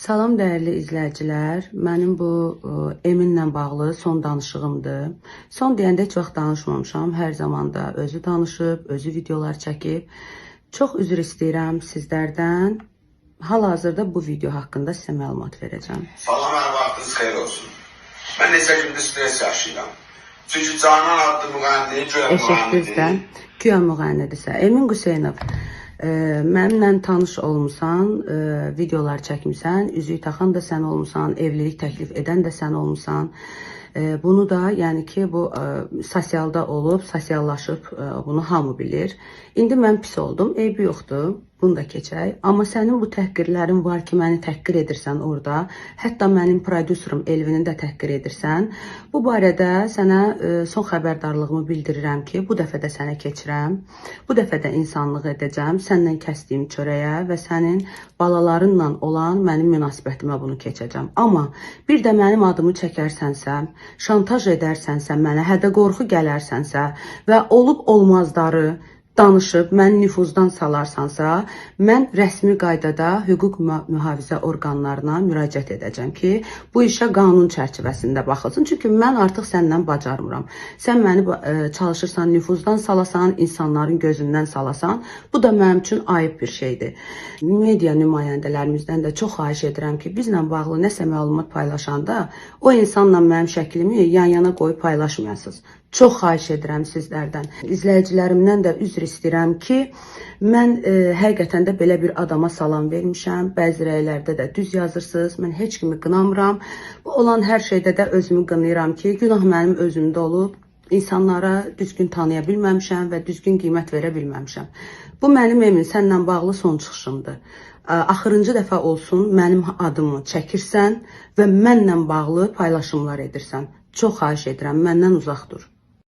Salam dəyərli izləyicilər. Mənim bu Eminlə bağlı son danışığımdır. Son deyəndə heç vaxt danışmamışam. Hər zaman da özü danışıb, özü videolar çəkib. Çox üzr istəyirəm sizlərdən. Hal-hazırda bu video haqqında sizə məlumat verəcəm. Salam, hər vaxtınız xeyir olsun. Mən neçə gündür stres yaşayıram. Çünki Canan adlı müğənni, güya müğənnidir. Güya müğənnidirsə. Emin Qüseynov, mənimlə tanış olmusan, videolar çəkmisən, üzük taxan da sən olmusan, evlilik təklif edən də sən olmusan. Bunu da, yəni ki, bu sosialda olub, sosiallaşıb, bunu hamı bilir. İndi mən pis oldum, eybi yoxdur, bunu da keçək. Amma sənin bu təhqirlərin var ki, məni təhqir edirsən orada. Hətta mənim prodüserim Elvini də təhqir edirsən. Bu barədə sənə son xəbərdarlığımı bildirirəm ki, bu dəfə də sənə keçirəm. Bu dəfə də insanlıq edəcəm, səndən kəsdiyim çörəyə və sənin balalarınla olan mənim münasibətimə bunu keçəcəm. Amma bir də mənim adımı çəkərsənsə, şantaj edərsənsə mənə, hədə qorxu gələrsənsə və olub-olmazları danışıb məni nüfuzdan salarsansa, mən rəsmi qaydada hüquq mühafizə orqanlarına müraciət edəcəm ki, bu işə qanun çərçivəsində baxılsın. Çünki mən artıq səndən bacarmıram. Sən məni çalışırsan nüfuzdan salasan, insanların gözündən salasan. Bu da mənim üçün ayıb bir şeydir. Media nümayəndələrimizdən də çox xahiş edirəm ki, bizlə bağlı nəsə məlumat paylaşanda o insanla mənim şəklimi yan-yana qoyub paylaşmayasınız. Çox xahiş edirəm sizlərdən. İzləyicilərimdən də üzr istəyirəm ki, mən həqiqətən də belə bir adama salam vermişəm. Bəzi rəylərdə də düz yazırsınız. Mən heç kimi qınamıram. Bu olan hər şeydə də özümü qınayıram ki, günah mənim özümdə olub. İnsanlara düzgün tanıya bilməmişəm və düzgün qiymət verə bilməmişəm. Bu mənim Emin sənlə bağlı son çıxışımdır. Axırıncı dəfə olsun mənim adımı çəkirsən və mənlə bağlı paylaşımlar edirsən. Çox xahiş edirəm, məndən uzaq dur.